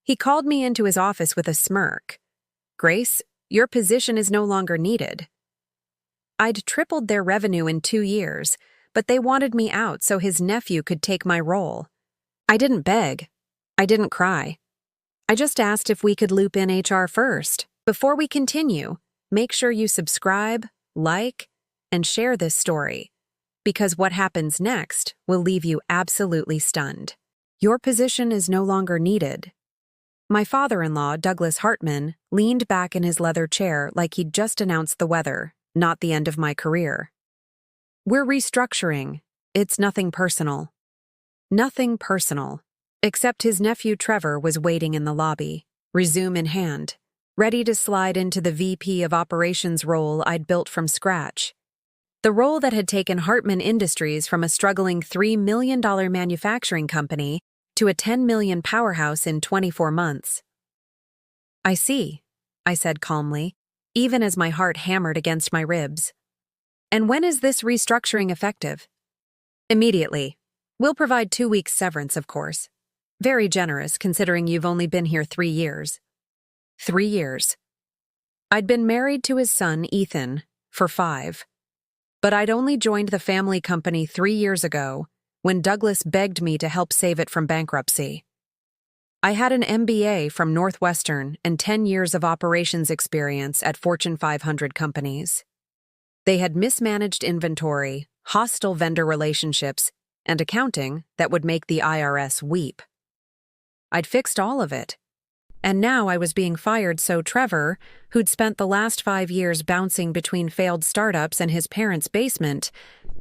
He called me into his office with a smirk. "Grace, your position is no longer needed." I'd tripled their revenue in 2 years, but they wanted me out so his nephew could take my role. I didn't beg. I didn't cry. I just asked if we could loop in HR first. Before we continue, make sure you subscribe, like, and share this story, because what happens next will leave you absolutely stunned. Your position is no longer needed. My father-in-law, Douglas Hartman, leaned back in his leather chair like he'd just announced the weather, not the end of my career. "We're restructuring. It's nothing personal." Nothing personal, except his nephew Trevor was waiting in the lobby, resume in hand, ready to slide into the VP of Operations role I'd built from scratch. The role that had taken Hartman Industries from a struggling $3 million manufacturing company to a $10 million powerhouse in 24 months. "I see," I said calmly, even as my heart hammered against my ribs. "And when is this restructuring effective?" "Immediately. We'll provide 2 weeks severance, of course. Very generous, considering you've only been here 3 years. 3 years. I'd been married to his son, Ethan, for 5. But I'd only joined the family company 3 years ago when Douglas begged me to help save it from bankruptcy. I had an MBA from Northwestern and 10 years of operations experience at Fortune 500 companies. They had mismanaged inventory, hostile vendor relationships, and accounting that would make the IRS weep. I'd fixed all of it. And now I was being fired so Trevor, who'd spent the last 5 years bouncing between failed startups and his parents' basement,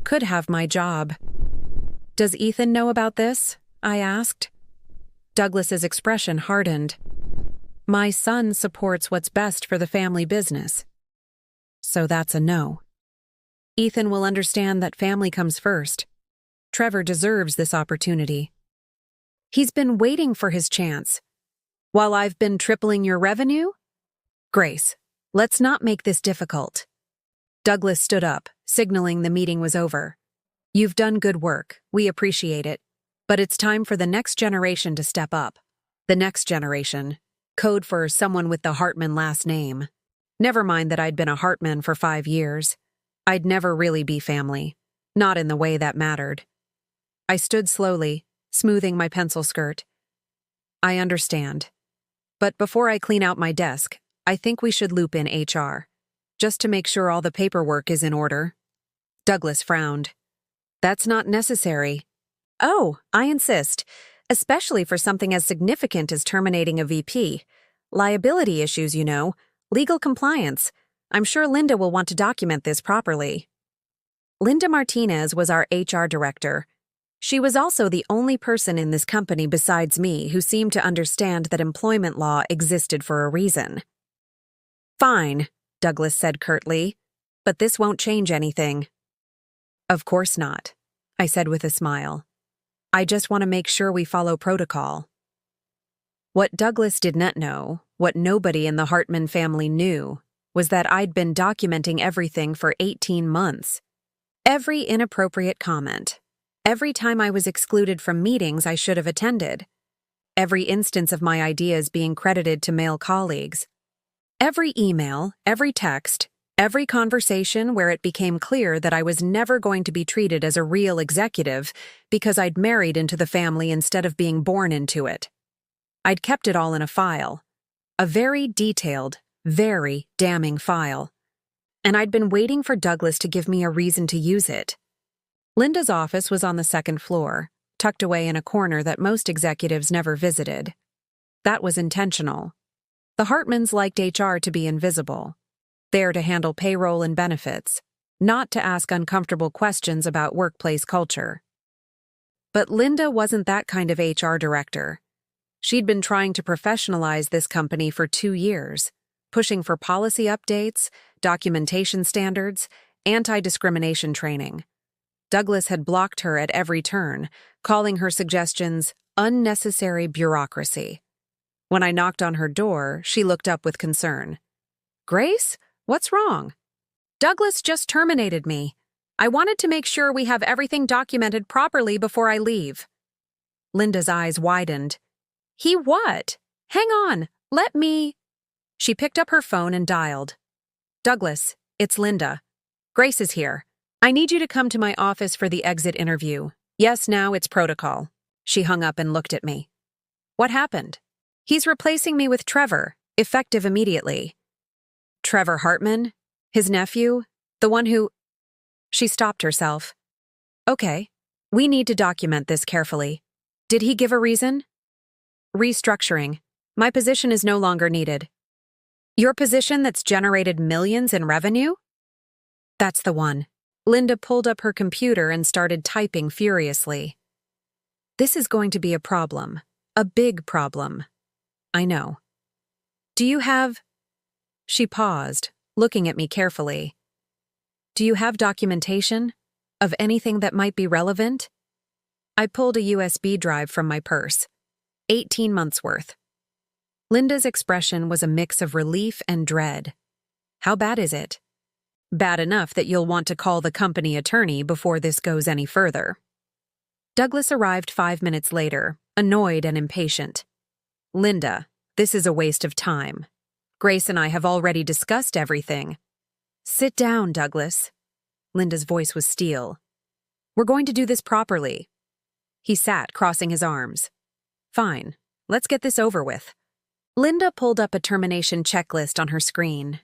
could have my job. "Does Ethan know about this?" I asked. Douglas's expression hardened. "My son supports what's best for the family business." "So that's a no." "Ethan will understand that family comes first. Trevor deserves this opportunity. He's been waiting for his chance. While I've been tripling your revenue?" "Grace, let's not make this difficult." Douglas stood up, signaling the meeting was over. "You've done good work. We appreciate it. But it's time for the next generation to step up." The next generation, code for someone with the Hartman last name. Never mind that I'd been a Hartman for 5 years. I'd never really be family. Not in the way that mattered. I stood slowly, smoothing my pencil skirt. "I understand. But before I clean out my desk, I think we should loop in HR, just to make sure all the paperwork is in order." Douglas frowned. "That's not necessary." "Oh, I insist, especially for something as significant as terminating a VP. Liability issues, you know, legal compliance. I'm sure Linda will want to document this properly." Linda Martinez was our HR director. She was also the only person in this company besides me who seemed to understand that employment law existed for a reason. "Fine," Douglas said curtly, "but this won't change anything." "Of course not," I said with a smile. "I just want to make sure we follow protocol." What Douglas did not know, what nobody in the Hartman family knew, was that I'd been documenting everything for 18 months. Every inappropriate comment. Every time I was excluded from meetings I should have attended. Every instance of my ideas being credited to male colleagues. Every email, every text, every conversation where it became clear that I was never going to be treated as a real executive because I'd married into the family instead of being born into it. I'd kept it all in a file. A very detailed, very damning file. And I'd been waiting for Douglas to give me a reason to use it. Linda's office was on the 2nd floor, tucked away in a corner that most executives never visited. That was intentional. The Hartmans liked HR to be invisible, there to handle payroll and benefits, not to ask uncomfortable questions about workplace culture. But Linda wasn't that kind of HR director. She'd been trying to professionalize this company for 2 years, pushing for policy updates, documentation standards, anti-discrimination training. Douglas had blocked her at every turn, calling her suggestions unnecessary bureaucracy. When I knocked on her door, she looked up with concern. "Grace, what's wrong?" "Douglas just terminated me. I wanted to make sure we have everything documented properly before I leave." Linda's eyes widened. "He what? Hang on, let me. She picked up her phone and dialed. Douglas, it's Linda. Grace is here. I need you to come to my office for the exit interview. Yes, now it's protocol. She hung up and looked at me. What happened? He's replacing me with Trevor, effective immediately. Trevor Hartman? His nephew? The one who… She stopped herself. Okay, we need to document this carefully. Did he give a reason? Restructuring. My position is no longer needed. Your position that's generated millions in revenue? That's the one. Linda pulled up her computer and started typing furiously. This is going to be a problem. A big problem. I know. Do you have… She paused, looking at me carefully. Do you have documentation of anything that might be relevant? I pulled a USB drive from my purse. 18 months worth. Linda's expression was a mix of relief and dread. How bad is it? Bad enough that you'll want to call the company attorney before this goes any further. Douglas arrived 5 minutes later, annoyed and impatient. Linda, this is a waste of time. Grace and I have already discussed everything. Sit down, Douglas. Linda's voice was steel. We're going to do this properly. He sat, crossing his arms. Fine, let's get this over with. Linda pulled up a termination checklist on her screen.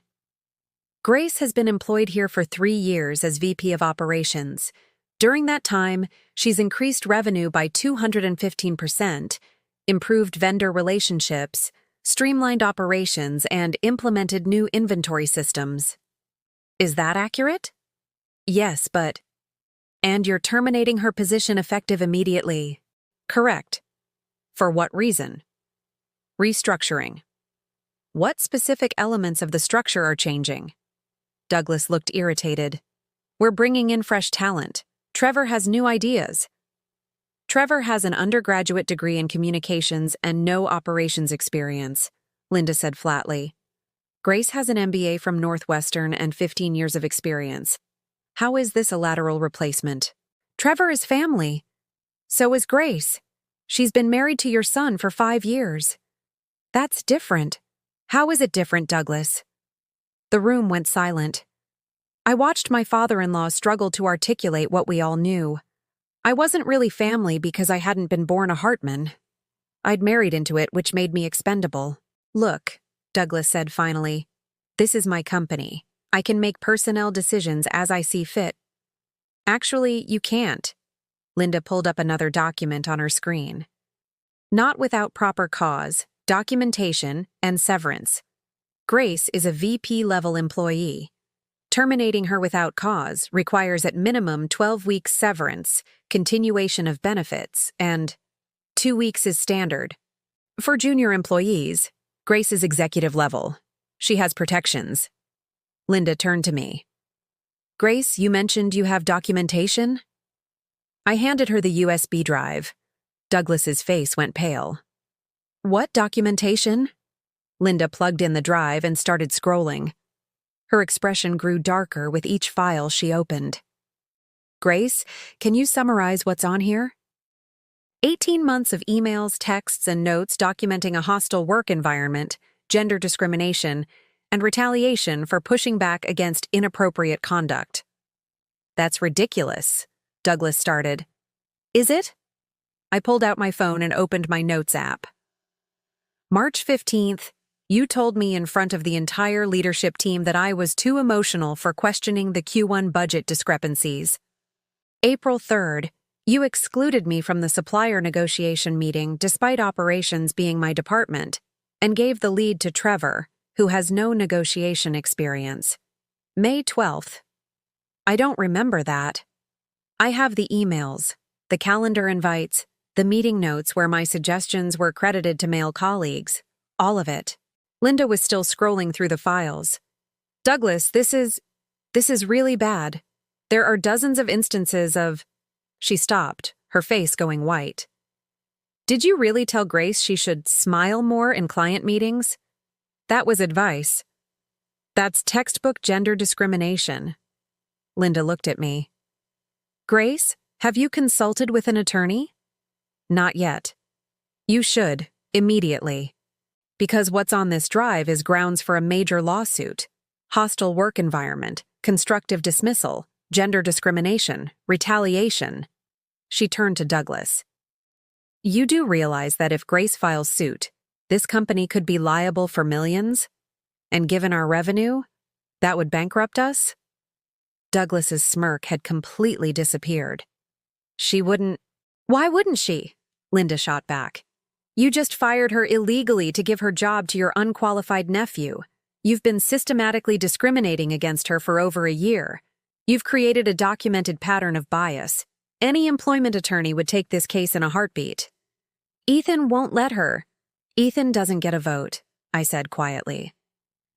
Grace has been employed here for 3 years as VP of Operations. During that time, she's increased revenue by 215%, improved vendor relationships, streamlined operations, and implemented new inventory systems. Is that accurate? Yes, but… And you're terminating her position effective immediately. Correct. For what reason? Restructuring. What specific elements of the structure are changing? Douglas looked irritated. We're bringing in fresh talent. Trevor has new ideas. Trevor has an undergraduate degree in communications and no operations experience, Linda said flatly. Grace has an MBA from Northwestern and 15 years of experience. How is this a lateral replacement? Trevor is family. So is Grace. She's been married to your son for 5 years. That's different. How is it different, Douglas? The room went silent. I watched my father-in-law struggle to articulate what we all knew. I wasn't really family because I hadn't been born a Hartman. I'd married into it, which made me expendable. Look, Douglas said finally, this is my company. I can make personnel decisions as I see fit. Actually, you can't. Linda pulled up another document on her screen. Not without proper cause, documentation, and severance. Grace is a VP-level employee. Terminating her without cause requires at minimum 12 weeks severance, continuation of benefits, and 2 weeks is standard. For junior employees, Grace is executive level. She has protections. Linda turned to me. Grace, you mentioned you have documentation? I handed her the USB drive. Douglas's face went pale. What documentation? Linda plugged in the drive and started scrolling. Her expression grew darker with each file she opened. Grace, can you summarize what's on here? 18 months of emails, texts, and notes documenting a hostile work environment, gender discrimination, and retaliation for pushing back against inappropriate conduct. That's ridiculous, Douglas started. Is it? I pulled out my phone and opened my notes app. March 15th, you told me in front of the entire leadership team that I was too emotional for questioning the Q1 budget discrepancies. April 3rd, you excluded me from the supplier negotiation meeting despite operations being my department, and gave the lead to Trevor, who has no negotiation experience. May 12th. I don't remember that. I have the emails, the calendar invites, the meeting notes where my suggestions were credited to male colleagues. All of it. Linda was still scrolling through the files. Douglas, this is really bad. There are dozens of instances of… She stopped, her face going white. Did you really tell Grace she should smile more in client meetings? That was advice. That's textbook gender discrimination. Linda looked at me. Grace, have you consulted with an attorney? Not yet. You should, immediately. Because what's on this drive is grounds for a major lawsuit. Hostile work environment, constructive dismissal, gender discrimination, retaliation. She turned to Douglas. You do realize that if Grace files suit, this company could be liable for millions? And given our revenue, that would bankrupt us? Douglas's smirk had completely disappeared. She wouldn't. Why wouldn't she? Linda shot back. You just fired her illegally to give her job to your unqualified nephew. You've been systematically discriminating against her for over a year. You've created a documented pattern of bias. Any employment attorney would take this case in a heartbeat. Ethan won't let her. Ethan doesn't get a vote, I said quietly.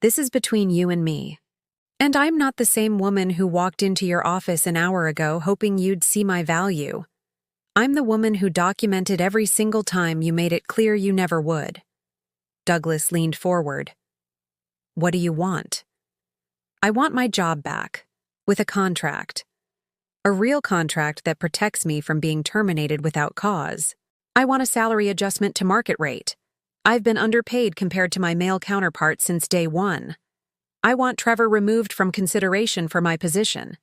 This is between you and me. And I'm not the same woman who walked into your office an hour ago hoping you'd see my value. I'm the woman who documented every single time you made it clear you never would. Douglas leaned forward. What do you want? I want my job back, with a contract. A real contract that protects me from being terminated without cause. I want a salary adjustment to market rate. I've been underpaid compared to my male counterparts since day one. I want Trevor removed from consideration for my position.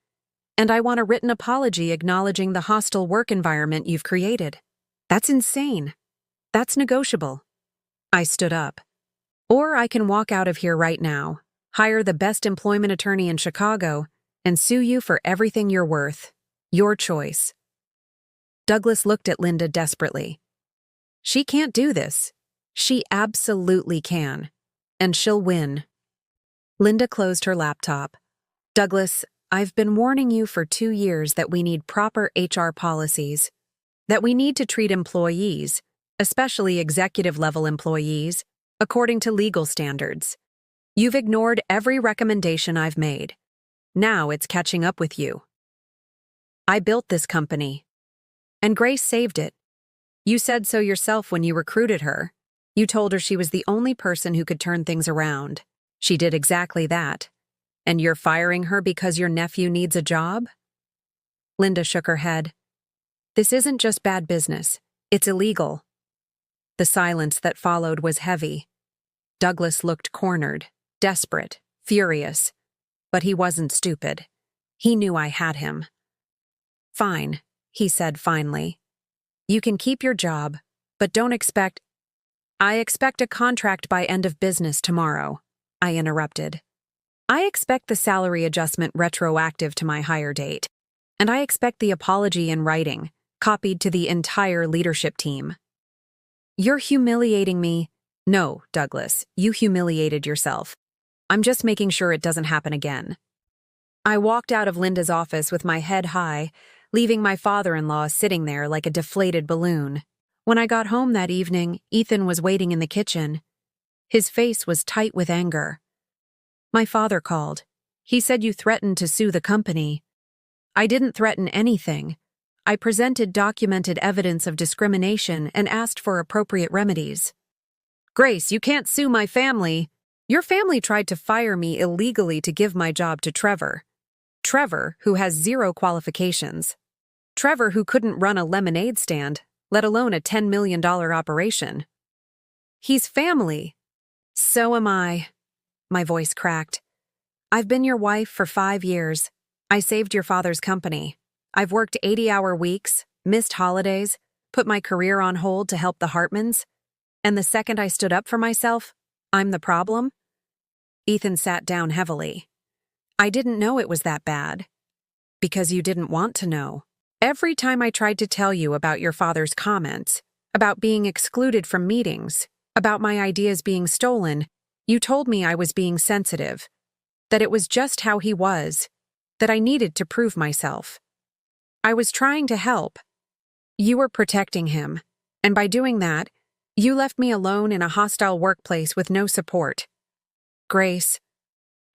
And I want a written apology acknowledging the hostile work environment you've created. That's insane. That's negotiable. I stood up. Or I can walk out of here right now, hire the best employment attorney in Chicago, and sue you for everything you're worth. Your choice. Douglas looked at Linda desperately. She can't do this. She absolutely can. And she'll win. Linda closed her laptop. Douglas, I've been warning you for 2 years that we need proper HR policies. That we need to treat employees, especially executive-level employees, according to legal standards. You've ignored every recommendation I've made. Now it's catching up with you. I built this company. And Grace saved it. You said so yourself when you recruited her. You told her she was the only person who could turn things around. She did exactly that. And you're firing her because your nephew needs a job? Linda shook her head. This isn't just bad business. It's illegal. The silence that followed was heavy. Douglas looked cornered, desperate, furious. But he wasn't stupid. He knew I had him. Fine, he said finally. You can keep your job, but don't expect— I expect a contract by end of business tomorrow, I interrupted. I expect the salary adjustment retroactive to my hire date, and I expect the apology in writing, copied to the entire leadership team. You're humiliating me. No, Douglas, you humiliated yourself. I'm just making sure it doesn't happen again. I walked out of Linda's office with my head high, leaving my father-in-law sitting there like a deflated balloon. When I got home that evening, Ethan was waiting in the kitchen. His face was tight with anger. My father called. He said you threatened to sue the company. I didn't threaten anything. I presented documented evidence of discrimination and asked for appropriate remedies. Grace, you can't sue my family. Your family tried to fire me illegally to give my job to Trevor. Trevor, who has 0 qualifications. Trevor, who couldn't run a lemonade stand, let alone a $10 million operation. He's family. So am I. My voice cracked. I've been your wife for 5 years. I saved your father's company. I've worked 80-hour weeks, missed holidays, put my career on hold to help the Hartmans. And the second I stood up for myself, I'm the problem? Ethan sat down heavily. I didn't know it was that bad. Because you didn't want to know. Every time I tried to tell you about your father's comments, about being excluded from meetings, about my ideas being stolen, you told me I was being sensitive, that it was just how he was, that I needed to prove myself. I was trying to help. You were protecting him, and by doing that, you left me alone in a hostile workplace with no support. Grace,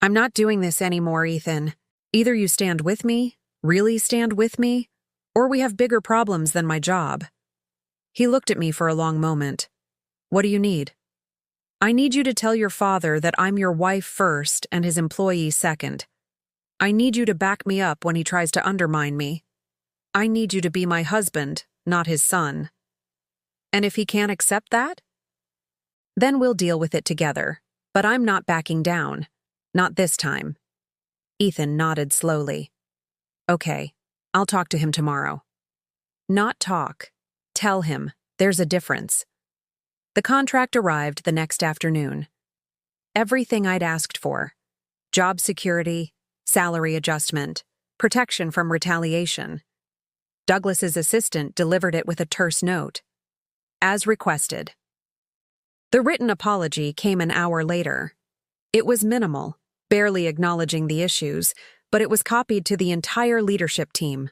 I'm not doing this anymore, Ethan. Either you stand with me, really stand with me, or we have bigger problems than my job. He looked at me for a long moment. What do you need? I need you to tell your father that I'm your wife first and his employee second. I need you to back me up when he tries to undermine me. I need you to be my husband, not his son. And if he can't accept that? Then we'll deal with it together. But I'm not backing down. Not this time. Ethan nodded slowly. Okay, I'll talk to him tomorrow. Not talk. Tell him. There's a difference. The contract arrived the next afternoon. Everything I'd asked for. Job security, salary adjustment, protection from retaliation. Douglas's assistant delivered it with a terse note. As requested. The written apology came an hour later. It was minimal, barely acknowledging the issues, but it was copied to the entire leadership team.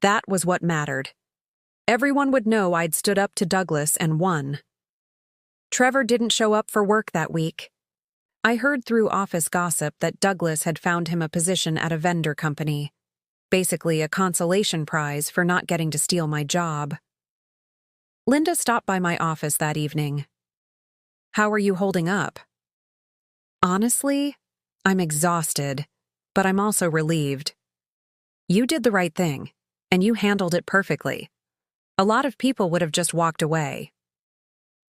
That was what mattered. Everyone would know I'd stood up to Douglas and won. Trevor didn't show up for work that week. I heard through office gossip that Douglas had found him a position at a vendor company. Basically a consolation prize for not getting to steal my job. Linda stopped by my office that evening. How are you holding up? Honestly, I'm exhausted, but I'm also relieved. You did the right thing, and you handled it perfectly. A lot of people would have just walked away.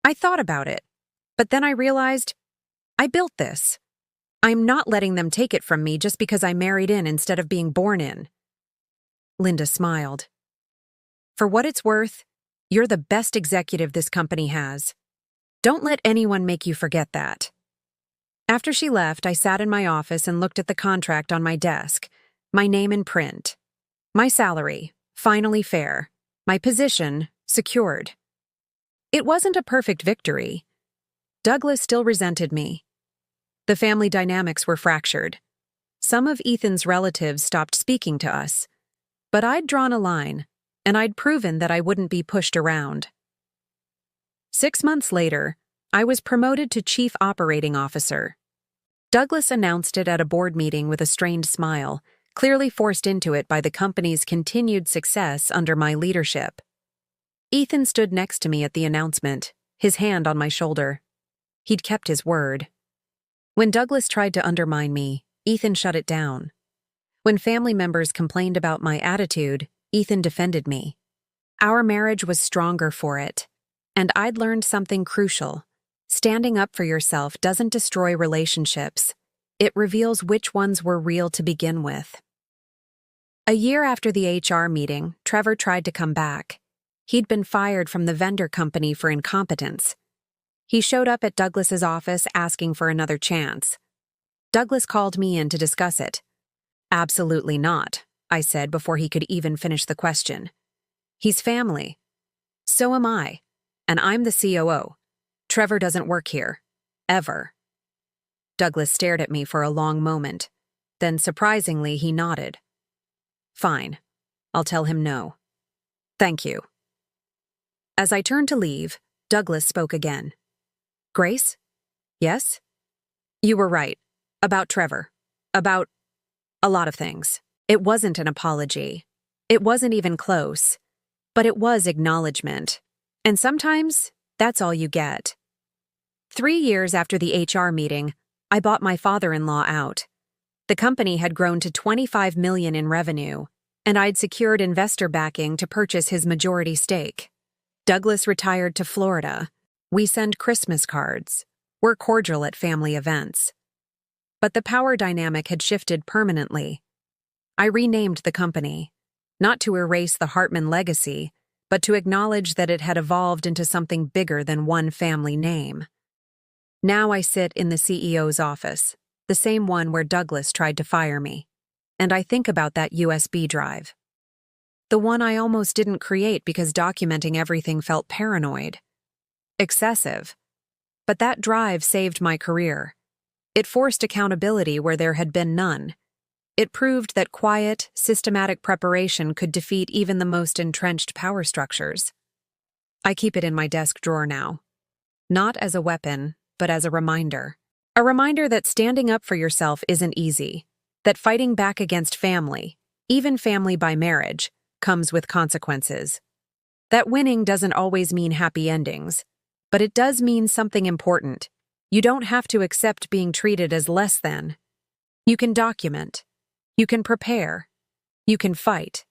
I thought about it, but then I realized I built this. I'm not letting them take it from me just because I married in instead of being born in. Linda smiled. For what it's worth, you're the best executive this company has. Don't let anyone make you forget that. After she left, I sat in my office and looked at the contract on my desk, my name in print. My salary, finally fair. My position, secured. It wasn't a perfect victory. Douglas still resented me. The family dynamics were fractured. Some of Ethan's relatives stopped speaking to us. But I'd drawn a line, and I'd proven that I wouldn't be pushed around. 6 months later, I was promoted to Chief Operating Officer. Douglas announced it at a board meeting with a strained smile, clearly forced into it by the company's continued success under my leadership. Ethan stood next to me at the announcement, his hand on my shoulder. He'd kept his word. When Douglas tried to undermine me, Ethan shut it down. When family members complained about my attitude, Ethan defended me. Our marriage was stronger for it. And I'd learned something crucial. Standing up for yourself doesn't destroy relationships. It reveals which ones were real to begin with. A year after the HR meeting, Trevor tried to come back. He'd been fired from the vendor company for incompetence. He showed up at Douglas's office asking for another chance. Douglas called me in to discuss it. Absolutely not, I said before he could even finish the question. He's family. So am I. And I'm the COO. Trevor doesn't work here. Ever. Douglas stared at me for a long moment. Then, surprisingly, he nodded. Fine. I'll tell him no. Thank you. As I turned to leave, Douglas spoke again. Grace? Yes? You were right. About Trevor. About a lot of things. It wasn't an apology. It wasn't even close. But it was acknowledgement. And sometimes, that's all you get. 3 years after the HR meeting, I bought my father-in-law out. The company had grown to $25 million in revenue, and I'd secured investor backing to purchase his majority stake. Douglas retired to Florida. We send Christmas cards. We're cordial at family events. But the power dynamic had shifted permanently. I renamed the company, not to erase the Hartman legacy, but to acknowledge that it had evolved into something bigger than one family name. Now I sit in the CEO's office, the same one where Douglas tried to fire me, and I think about that USB drive. The one I almost didn't create because documenting everything felt paranoid. Excessive. But that drive saved my career. It forced accountability where there had been none. It proved that quiet, systematic preparation could defeat even the most entrenched power structures. I keep it in my desk drawer now. Not as a weapon, but as a reminder. A reminder that standing up for yourself isn't easy. That fighting back against family, even family by marriage, comes with consequences. That winning doesn't always mean happy endings, but it does mean something important. You don't have to accept being treated as less than. You can document. You can prepare. You can fight.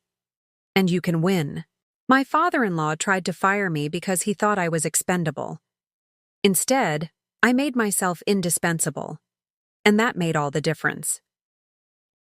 And you can win. My father-in-law tried to fire me because he thought I was expendable. Instead, I made myself indispensable. And that made all the difference.